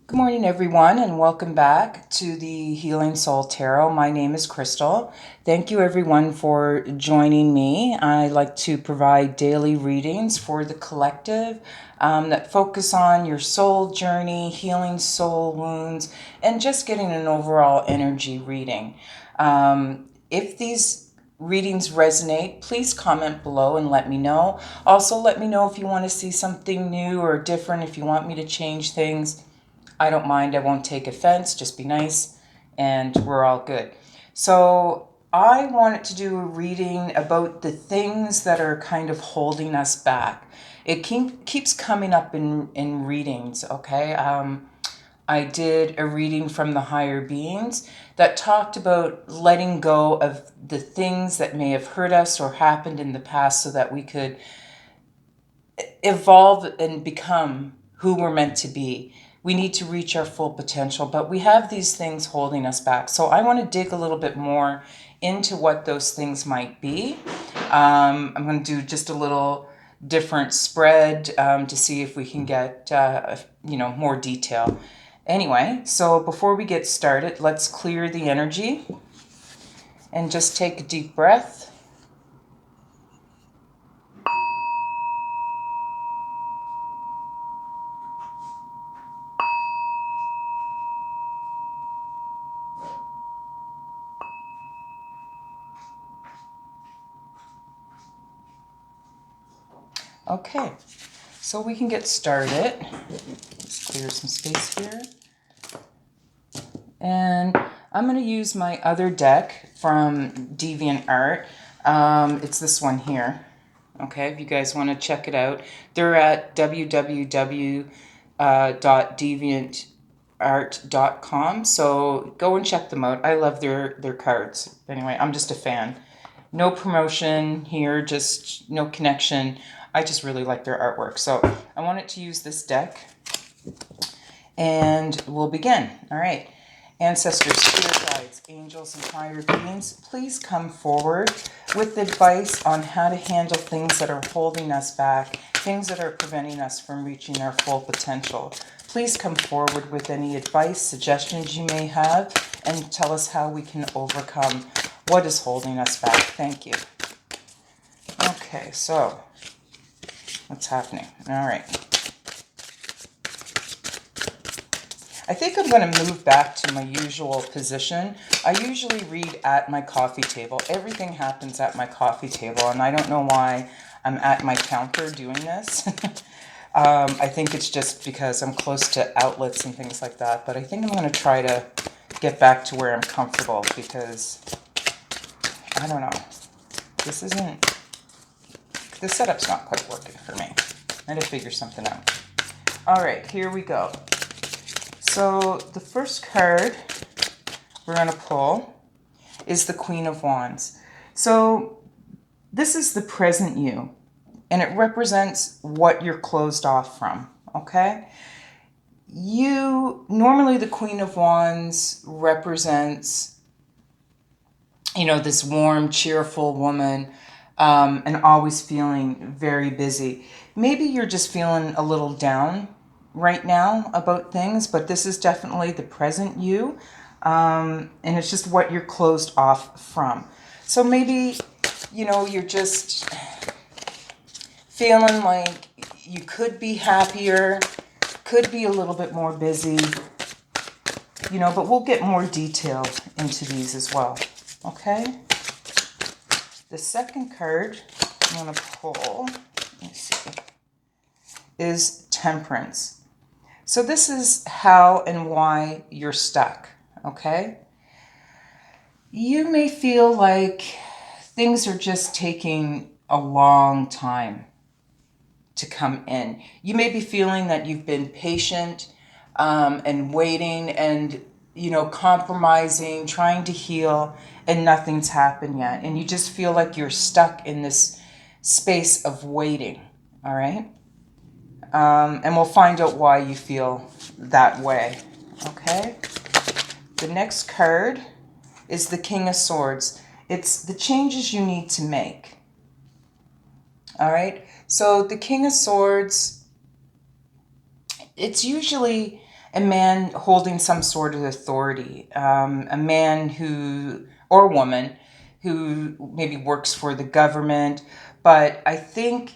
Good morning, everyone, and welcome back to the Healing Soul Tarot. My name is Crystal. Thank you, everyone, for joining me. I like to provide daily readings for the collective that focus on your soul journey, healing soul wounds, and just getting an overall energy reading. If these readings resonate, please comment below and let me know. Also, let me know if you want to see something new or different, if you want me to change things. I don't mind. I won't take offense. Just be nice and we're all good. So I wanted to do a reading about the things that are kind of holding us back. It keeps coming up in readings, okay? I did a reading from the higher beings that talked about letting go of the things that may have hurt us or happened in the past so that we could evolve and become who we're meant to be. We need to reach our full potential, but we have these things holding us back. So I want to dig a little bit more into what those things might be. I'm going to do just a little different spread to see if we can get more detail. Anyway, so before we get started, let's clear the energy and just take a deep breath. Okay, so we can get started. Just clear some space here. And I'm going to use my other deck from DeviantArt. It's this one here. Okay, if you guys want to check it out. They're at www.deviantart.com. So go and check them out. I love their cards. Anyway, I'm just a fan. No promotion here, just no connection. I just really like their artwork. So I wanted to use this deck. And we'll begin. All right. Ancestors, spirit guides, angels, and higher beings, please come forward with advice on how to handle things that are holding us back, things that are preventing us from reaching our full potential. Please come forward with any advice, suggestions you may have, and tell us how we can overcome what is holding us back. Thank you. Okay, so what's happening? All right. I think I'm going to move back to my usual position. I usually read at my coffee table. Everything happens at my coffee table, and I don't know why I'm at my counter doing this. I think it's just because I'm close to outlets and things like that, but I think I'm going to try to get back to where I'm comfortable because, I don't know, the setup's not quite working for me. I had to figure something out. All right, here we go. So the first card we're going to pull is the Queen of Wands. So this is the present you, and it represents what you're closed off from, okay? Normally the Queen of Wands represents, this warm, cheerful woman, and always feeling very busy. Maybe you're just feeling a little down right now about things, but this is definitely the present you, and it's just what you're closed off from. So maybe, you're just feeling like you could be happier, could be a little bit more busy, but we'll get more detail into these as well, okay? The second card I'm going to pull, let me see, is Temperance. So this is how and why you're stuck, okay? You may feel like things are just taking a long time to come in. You may be feeling that you've been patient and waiting and, compromising, trying to heal, and nothing's happened yet. And you just feel like you're stuck in this space of waiting, all right? And we'll find out why you feel that way, okay? The next card is the King of Swords. It's the changes you need to make, all right? So the King of Swords, it's usually a man holding some sort of authority, a man who, or woman, who maybe works for the government. But I think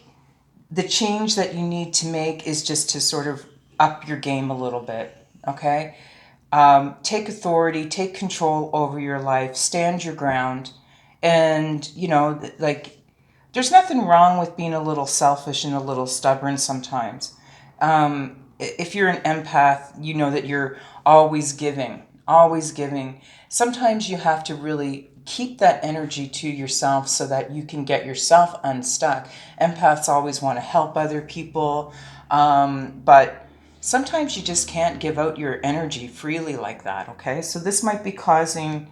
the change that you need to make is just to sort of up your game a little bit, okay? Take authority, take control over your life, stand your ground. And, you know, like, there's nothing wrong with being a little selfish and a little stubborn sometimes. If you're an empath, you know that you're always giving, always giving. Sometimes you have to really keep that energy to yourself so that you can get yourself unstuck. Empaths always want to help other people, but sometimes you just can't give out your energy freely like that, okay? So this might be causing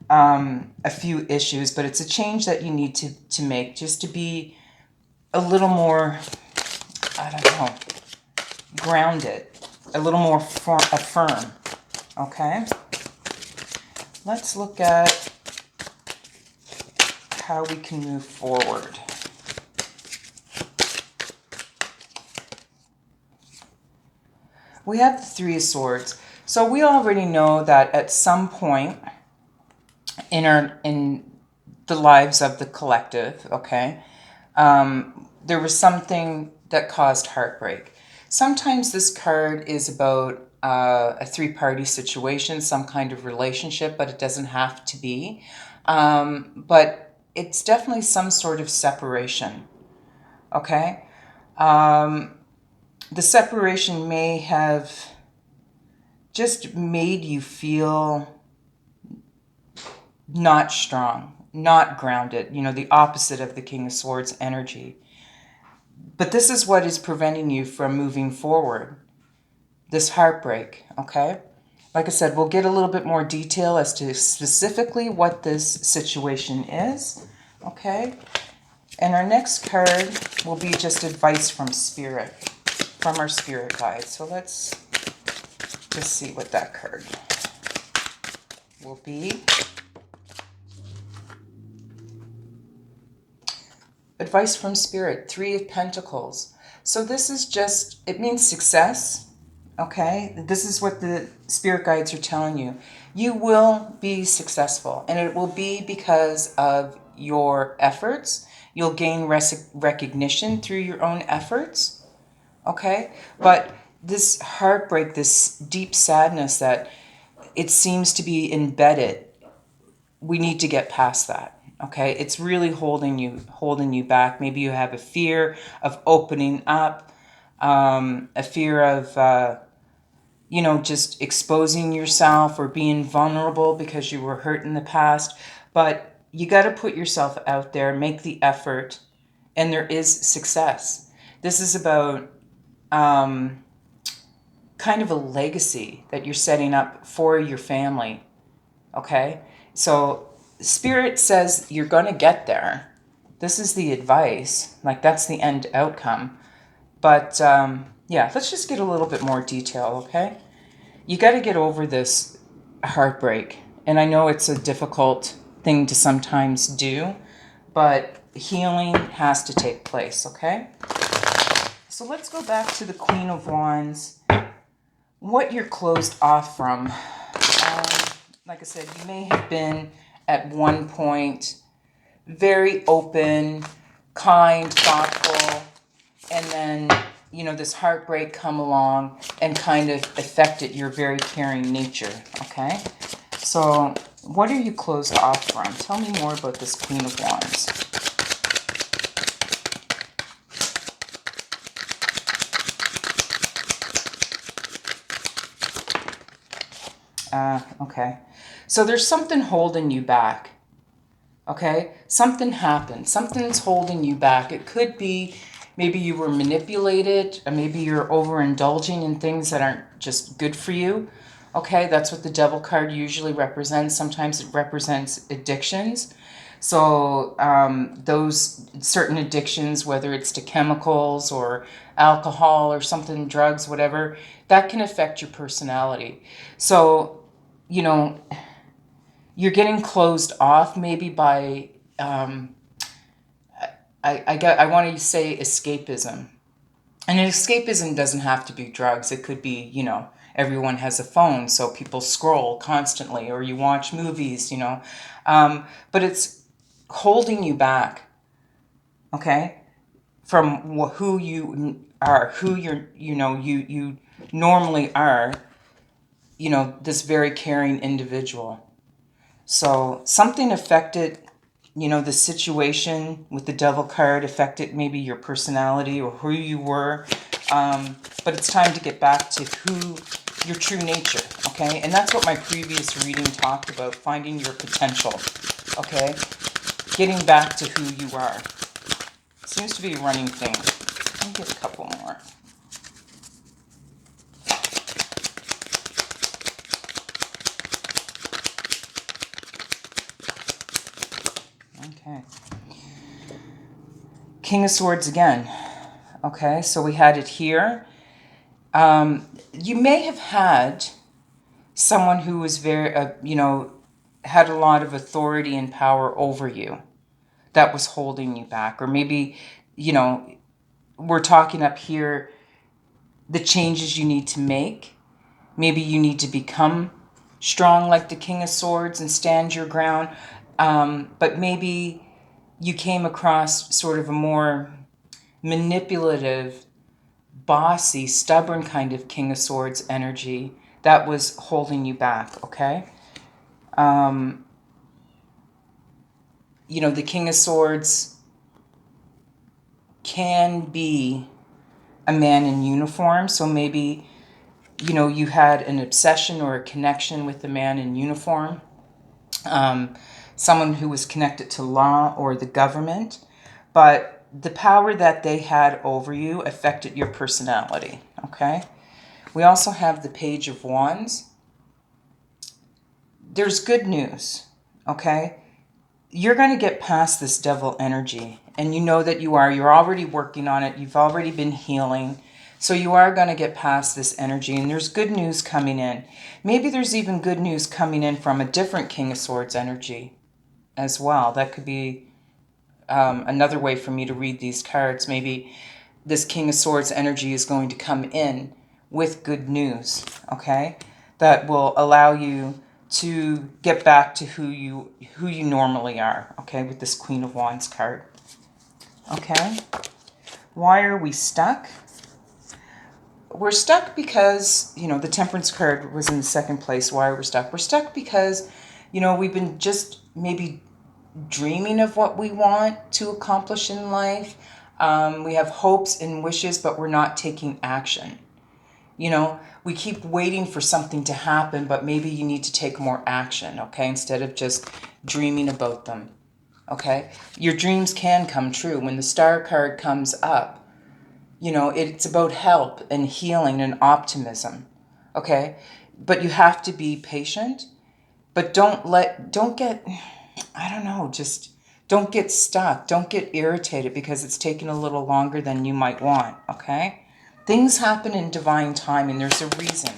a few issues, but it's a change that you need to make just to be a little more, I don't know, grounded, a little more firm, okay? Let's look at how we can move forward. We have the Three of Swords. So we already know that at some point in the lives of the collective, okay, there was something that caused heartbreak. Sometimes this card is about a three-party situation, some kind of relationship, but it doesn't have to be. But it's definitely some sort of separation, okay? The separation may have just made you feel not strong, not grounded, you know, the opposite of the King of Swords energy. But this is what is preventing you from moving forward, this heartbreak, okay? Like I said, we'll get a little bit more detail as to specifically what this situation is, okay? And our next card will be just advice from Spirit, from our Spirit guide. So let's just see what that card will be. Advice from Spirit, Three of Pentacles. So this is just, it means success, okay? This is what the Spirit guides are telling you. You will be successful, and it will be because of your efforts. You'll gain recognition through your own efforts, okay? But this heartbreak, this deep sadness that it seems to be embedded, we need to get past that. Okay, it's really holding you back. Maybe you have a fear of opening up, a fear of, you know, just exposing yourself or being vulnerable because you were hurt in the past. But you got to put yourself out there, make the effort, and there is success. This is about kind of a legacy that you're setting up for your family. Okay, so Spirit says you're going to get there. This is the advice. Like, that's the end outcome. But, yeah, let's just get a little bit more detail, okay? You got to get over this heartbreak. And I know it's a difficult thing to sometimes do, but healing has to take place, okay? So let's go back to the Queen of Wands. What you're closed off from. Like I said, you may have been at one point very open, kind, thoughtful, and then, you know, this heartbreak come along and kind of affected your very caring nature, okay? So what are you closed off from? Tell me more about this Queen of Wands. Okay. So there's something holding you back. Okay? Something happened. Something's holding you back. It could be maybe you were manipulated, or maybe you're overindulging in things that aren't just good for you. Okay? That's what the Devil card usually represents. Sometimes it represents addictions. So those certain addictions, whether it's to chemicals or alcohol or something, drugs, whatever, that can affect your personality. So, you know, you're getting closed off maybe by, I want to say escapism. And escapism doesn't have to be drugs. It could be, you know, everyone has a phone, so people scroll constantly, or you watch movies, you know. But it's holding you back, okay, from who you are, who you normally are, you know, this very caring individual. So something affected, you know, the situation with the devil card affected maybe your personality or who you were. But it's time to get back to who your true nature, okay? And that's what my previous reading talked about, finding your potential, okay? Getting back to who you are. Seems to be a running thing. Let me get a couple more. Okay. King of Swords again. Okay, so we had it here. You may have had someone who was very, you know, had a lot of authority and power over you that was holding you back. Or maybe, you know, we're talking up here, the changes you need to make. Maybe you need to become strong like the King of Swords and stand your ground. But maybe you came across sort of a more manipulative, bossy, stubborn kind of King of Swords energy that was holding you back, okay? You know, the King of Swords can be a man in uniform, so maybe, you know, you had an obsession or a connection with the man in uniform, someone who was connected to law or the government, but the power that they had over you affected your personality, okay? We also have the Page of Wands. There's good news, okay? You're going to get past this devil energy, and you know that you are. You're already working on it. You've already been healing. So you are going to get past this energy, and there's good news coming in. Maybe there's even good news coming in from a different King of Swords energy as well. That could be another way for me to read these cards. Maybe this King of Swords energy is going to come in with good news, okay? That will allow you to get back to who you normally are, okay, with this Queen of Wands card. Okay? Why are we stuck? We're stuck because, you know, the Temperance card was in the second place. Why are we stuck? We're stuck because, you know, we've been just maybe dreaming of what we want to accomplish in life. We have hopes and wishes, but we're not taking action. You know, we keep waiting for something to happen, but maybe you need to take more action, okay, instead of just dreaming about them, okay? Your dreams can come true. When the Star card comes up, you know, it's about help and healing and optimism, okay? But you have to be patient, but don't get, I don't know, just don't get stuck. Don't get irritated because it's taking a little longer than you might want, okay? Things happen in divine time, and there's a reason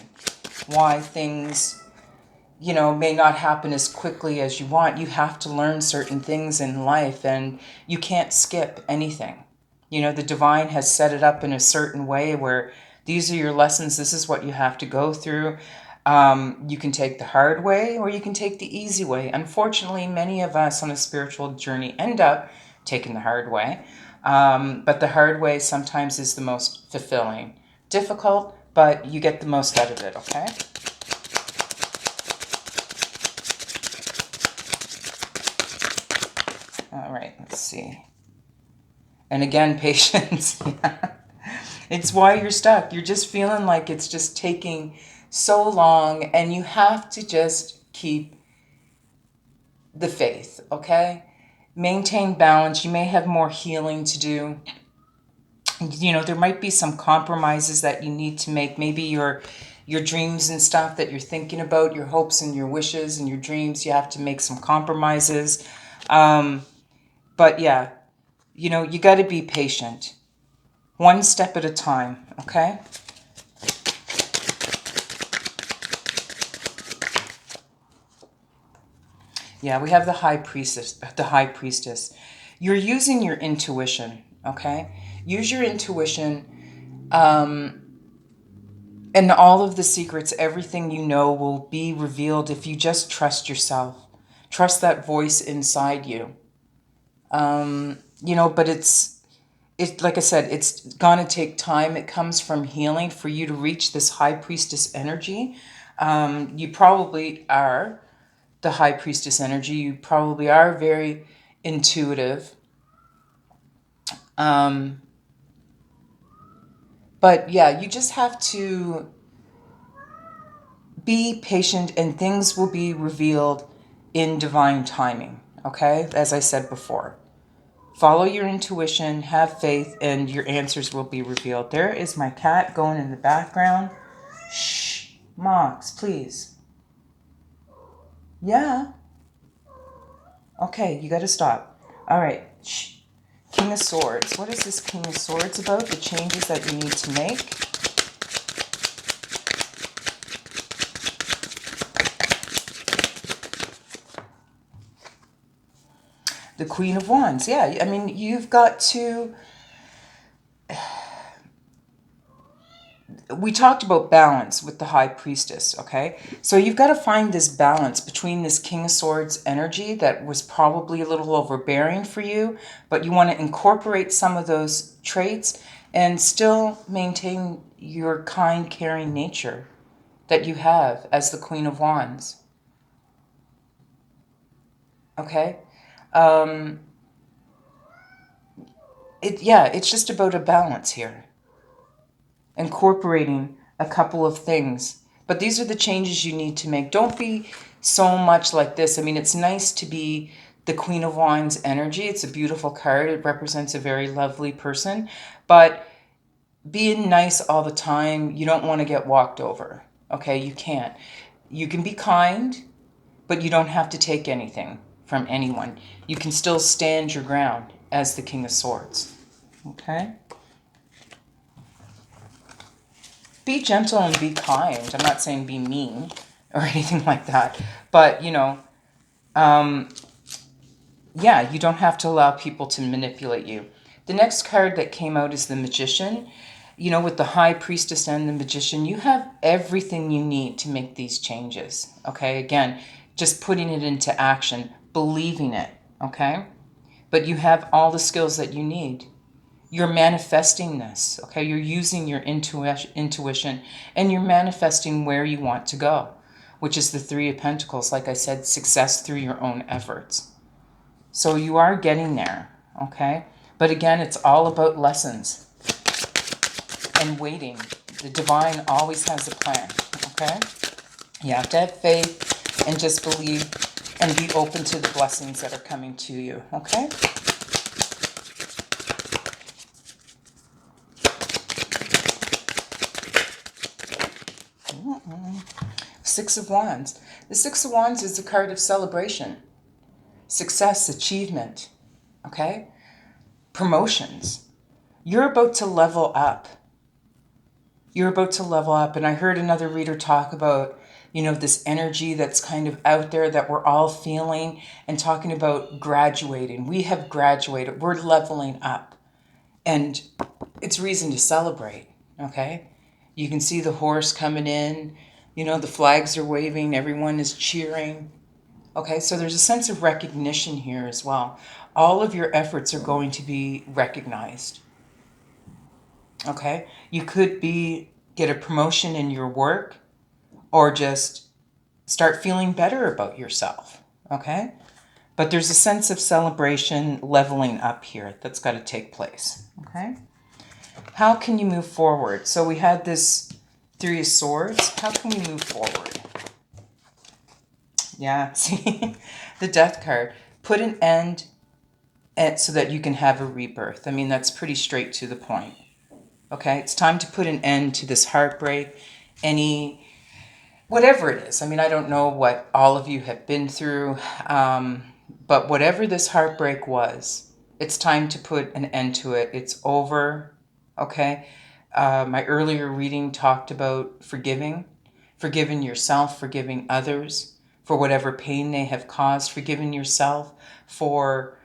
why things, you know, may not happen as quickly as you want. You have to learn certain things in life, and you can't skip anything. You know, the divine has set it up in a certain way where these are your lessons. This is what you have to go through. You can take the hard way or you can take the easy way. Unfortunately, many of us on a spiritual journey end up taking the hard way. But the hard way sometimes is the most fulfilling. Difficult, but you get the most out of it, okay? All right, let's see. And again, patience. Yeah. It's why you're stuck. You're just feeling like it's just taking so long, and you have to just keep the faith, okay? Maintain balance. You may have more healing to do. You know, there might be some compromises that you need to make. Maybe your dreams and stuff that you're thinking about, your hopes and your wishes and your dreams, you have to make some compromises. But yeah, you know, you got to be patient. One step at a time, okay? Yeah, we have the High Priestess. The High Priestess. You're using your intuition, okay? Use your intuition. And all of the secrets, everything you know will be revealed if you just trust yourself. Trust that voice inside you. But like I said, it's gonna take time. It comes from healing for you to reach this high priestess energy. You probably are the high priestess energy. You probably are very intuitive. But yeah, you just have to be patient and things will be revealed in divine timing. Okay? As I said before. Follow your intuition, have faith, and your answers will be revealed. There is my cat going in the background. Shh. Mox, please. Yeah. Okay, you gotta stop. All right. Shh. King of Swords. What is this King of Swords about? The changes that you need to make. The Queen of Wands. Yeah, I mean, you've got to... We talked about balance with the High Priestess, okay? So you've got to find this balance between this King of Swords energy that was probably a little overbearing for you, but you want to incorporate some of those traits and still maintain your kind, caring nature that you have as the Queen of Wands, okay? It's just about a balance here. Incorporating a couple of things. But these are the changes you need to make. Don't be so much like this. I mean, it's nice to be the Queen of Wands energy. It's a beautiful card. It represents a very lovely person. But being nice all the time, you don't want to get walked over. Okay, you can't. You can be kind, but you don't have to take anything from anyone. You can still stand your ground as the King of Swords. Okay? Be gentle and be kind. I'm not saying be mean or anything like that. But, you don't have to allow people to manipulate you. The next card that came out is the Magician. With the High Priestess and the Magician, you have everything you need to make these changes. Okay, again, just putting it into action, believing it. Okay, but you have all the skills that you need. You're manifesting this, okay? You're using your intuition and you're manifesting where you want to go, which is the Three of Pentacles. Like I said, success through your own efforts. So you are getting there, okay? But again, it's all about lessons and waiting. The divine always has a plan, okay? You have to have faith and just believe and be open to the blessings that are coming to you, okay? Six of Wands. The Six of Wands is the card of celebration, success, achievement, okay? Promotions. You're about to level up. You're about to level up. And I heard another reader talk about, this energy that's kind of out there that we're all feeling and talking about graduating. We have graduated. We're leveling up. And it's reason to celebrate, okay? You can see the horse coming in. The flags are waving. Everyone is cheering. Okay, so there's a sense of recognition here as well. All of your efforts are going to be recognized. Okay, you could get a promotion in your work or just start feeling better about yourself. Okay, but there's a sense of celebration, leveling up here that's got to take place. Okay, how can you move forward? So we had this Three of Swords. How can we move forward? Yeah, see, the Death card. Put an end so that you can have a rebirth. I mean, that's pretty straight to the point. Okay, it's time to put an end to this heartbreak, whatever it is. I mean, I don't know what all of you have been through, but whatever this heartbreak was, it's time to put an end to it. It's over, okay? My earlier reading talked about forgiving yourself, forgiving others for whatever pain they have caused, forgiving yourself for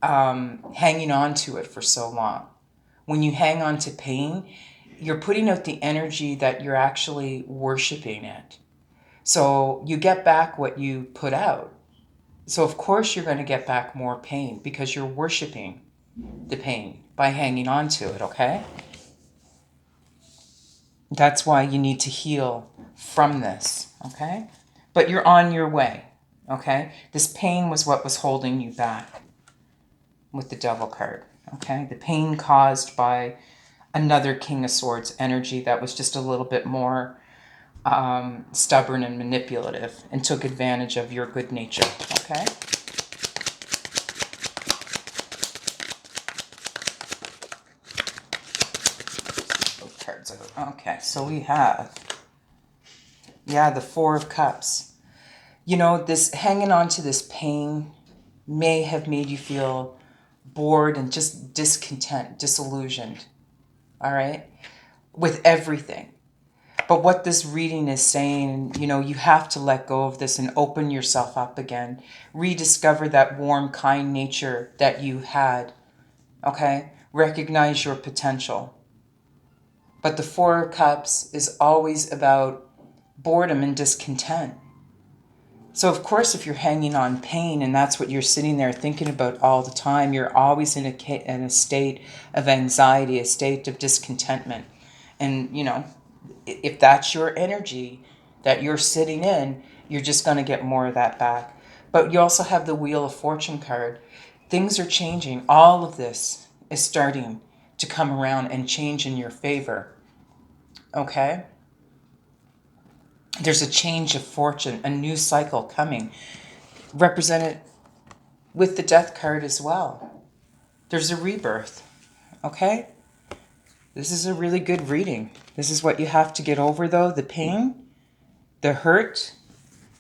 hanging on to it for so long. When you hang on to pain, you're putting out the energy that you're actually worshiping it. So you get back what you put out. So of course you're going to get back more pain because you're worshiping the pain by hanging on to it, okay? That's why you need to heal from this, okay? But you're on your way, okay? This pain was what was holding you back with the Devil card, okay? The pain caused by another King of Swords energy that was just a little bit more stubborn and manipulative and took advantage of your good nature, okay? Both cards out. Okay, so we have, the Four of Cups. You know, this hanging on to this pain may have made you feel bored and just discontent, disillusioned, all right, with everything. But what this reading is saying, you have to let go of this and open yourself up again. Rediscover that warm, kind nature that you had, okay? Recognize your potential. But the Four of Cups is always about boredom and discontent. So, of course, if you're hanging on pain and that's what you're sitting there thinking about all the time, you're always in a state of anxiety, a state of discontentment. And, if that's your energy that you're sitting in, you're just going to get more of that back. But you also have the Wheel of Fortune card. Things are changing. All of this is starting to come around and change in your favor. Okay? There's a change of fortune, a new cycle coming, represented with the Death card as well. There's a rebirth. Okay? This is a really good reading. This is what you have to get over, though, the pain, the hurt,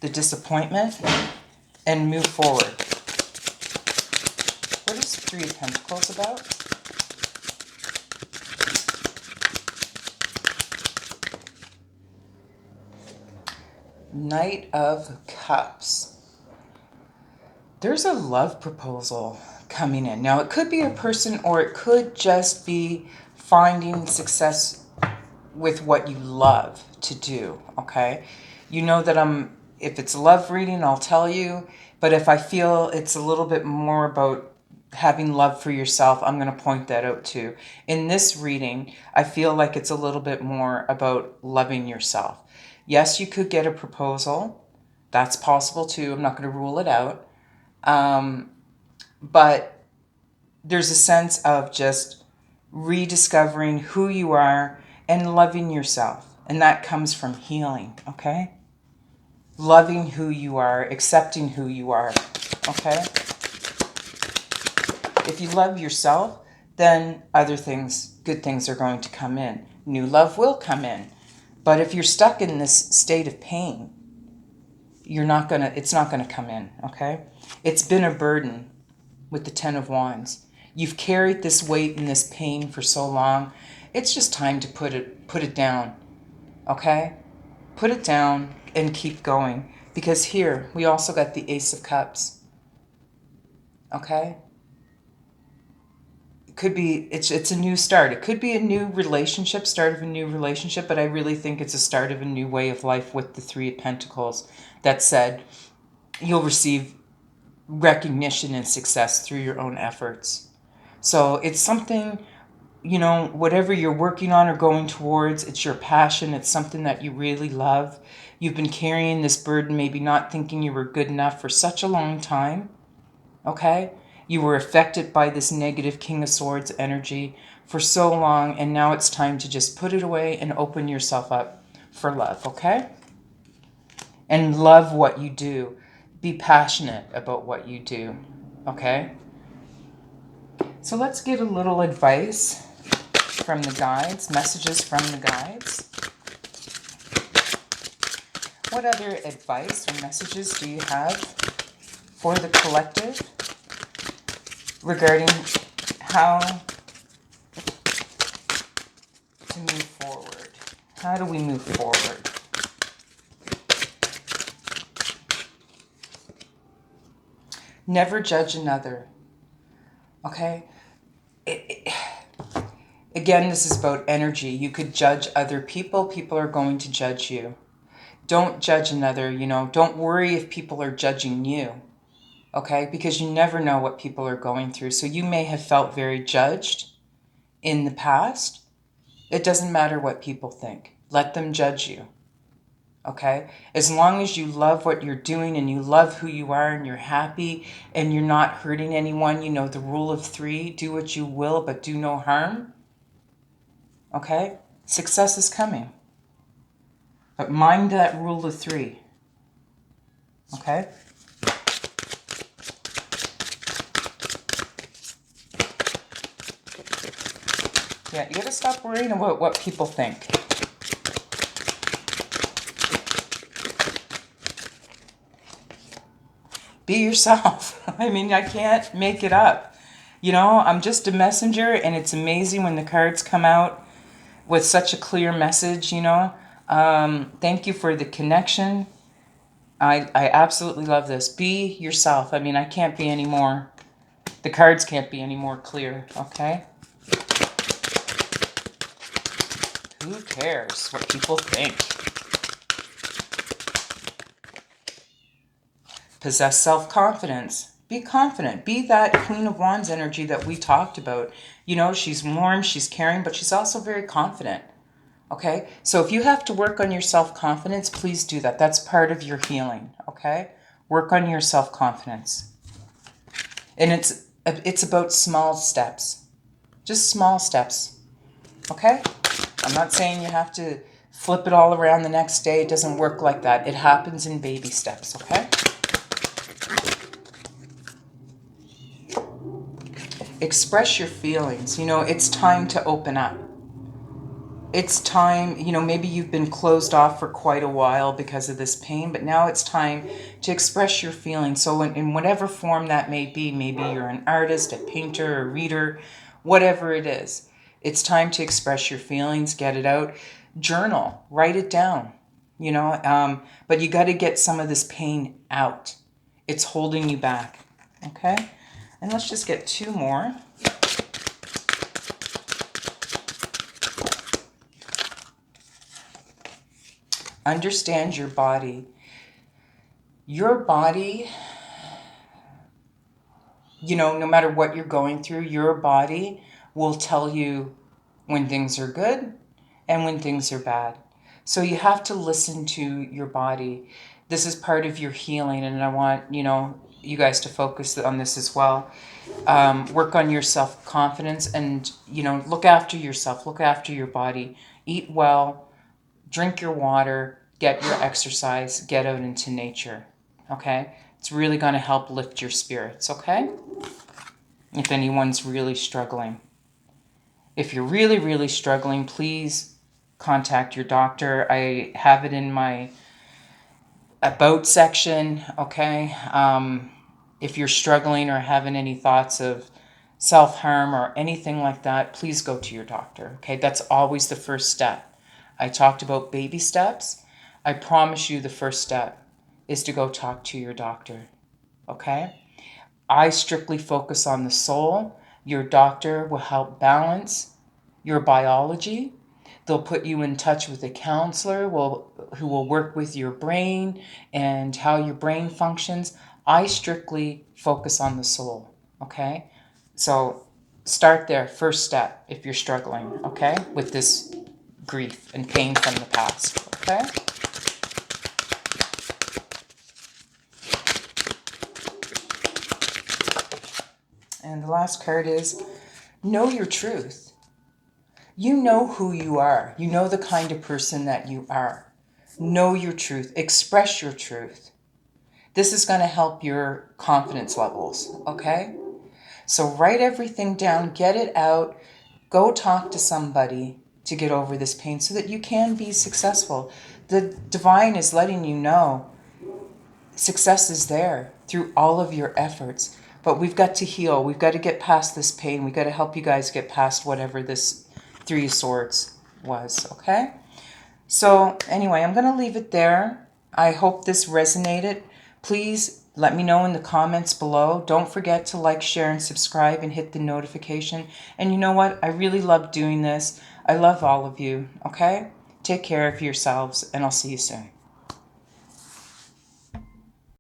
the disappointment, and move forward. What is Three of Pentacles about? Knight of Cups. There's a love proposal coming in. Now, it could be a person or it could just be finding success with what you love to do, okay? You know that if it's a love reading, I'll tell you. But if I feel it's a little bit more about having love for yourself, I'm going to point that out too. In this reading, I feel like it's a little bit more about loving yourself. Yes, you could get a proposal. That's possible too. I'm not going to rule it out. But there's a sense of just rediscovering who you are and loving yourself. And that comes from healing, okay? Loving who you are, accepting who you are, okay? If you love yourself, then other things, good things are going to come in. New love will come in. But if you're stuck in this state of pain, it's not gonna come in, okay? It's been a burden with the Ten of Wands. You've carried this weight and this pain for so long. It's just time to put it down, okay? Put it down and keep going. Because here, we also got the Ace of Cups, okay? It could be, it's a new start. It could be a new relationship, start of a new relationship, but I really think it's a start of a new way of life with the Three of Pentacles. That said, you'll receive recognition and success through your own efforts. So it's something, whatever you're working on or going towards, it's your passion. It's something that you really love. You've been carrying this burden, maybe not thinking you were good enough for such a long time. Okay? You were affected by this negative King of Swords energy for so long, and now it's time to just put it away and open yourself up for love, okay? And love what you do. Be passionate about what you do, okay? So let's get a little advice from the guides, messages from the guides. What other advice or messages do you have for the collective regarding how to move forward? How do we move forward? Never judge another, okay? Again, this is about energy. You could judge other people. People are going to judge you. Don't judge another, don't worry if people are judging you. Okay? Because you never know what people are going through. So you may have felt very judged in the past. It doesn't matter what people think. Let them judge you. Okay? As long as you love what you're doing and you love who you are and you're happy and you're not hurting anyone, the rule of 3, do what you will, but do no harm. Okay? Success is coming. But mind that rule of 3. Okay? Yeah, you gotta stop worrying about what people think. Be yourself. I mean, I can't make it up. I'm just a messenger, and it's amazing when the cards come out with such a clear message, Thank you for the connection. I absolutely love this. Be yourself. I mean, I can't be any more. The cards can't be any more clear, okay? Who cares what people think? Possess self-confidence. Be confident. Be that Queen of Wands energy that we talked about. She's warm, she's caring, but she's also very confident. Okay? So if you have to work on your self-confidence, please do that. That's part of your healing, okay? Work on your self-confidence. And it's about small steps. Just small steps. Okay? I'm not saying you have to flip it all around the next day. It doesn't work like that. It happens in baby steps, okay? Express your feelings. It's time to open up. It's time, maybe you've been closed off for quite a while because of this pain, but now it's time to express your feelings. So in whatever form that may be, maybe you're an artist, a painter, a reader, whatever it is, it's time to express your feelings, get it out, journal, write it down, but you got to get some of this pain out. It's holding you back, okay? And let's just get 2 more. Understand your body. Your body, no matter what you're going through, your body will tell you when things are good and when things are bad. So you have to listen to your body. This is part of your healing, and I want, you guys to focus on this as well. Work on your self-confidence and, look after yourself, look after your body, eat well, drink your water, get your exercise, get out into nature, okay? It's really going to help lift your spirits, okay? If anyone's really struggling. If you're really, really struggling, please contact your doctor. I have it in my about section, okay? If you're struggling or having any thoughts of self-harm or anything like that, please go to your doctor, okay? That's always the first step. I talked about baby steps. I promise you the first step is to go talk to your doctor, okay? I strictly focus on the soul. Your doctor will help balance your biology. They'll put you in touch with a counselor who will work with your brain and how your brain functions. I strictly focus on the soul, okay? So start there, first step, if you're struggling, okay, with this grief and pain from the past, okay? And the last card is, know your truth. You know who you are. You know the kind of person that you are. Know your truth. Express your truth. This is going to help your confidence levels, okay? So write everything down, get it out, go talk to somebody to get over this pain so that you can be successful. The divine is letting you know success is there through all of your efforts. But we've got to heal. We've got to get past this pain. We've got to help you guys get past whatever this 3 of Swords was, okay? So anyway, I'm going to leave it there. I hope this resonated. Please Let me know in the comments below. Don't forget to like, share, and subscribe and hit the notification. And you know what? I really love doing this. I love all of you, okay? Take care of yourselves, and I'll see you soon.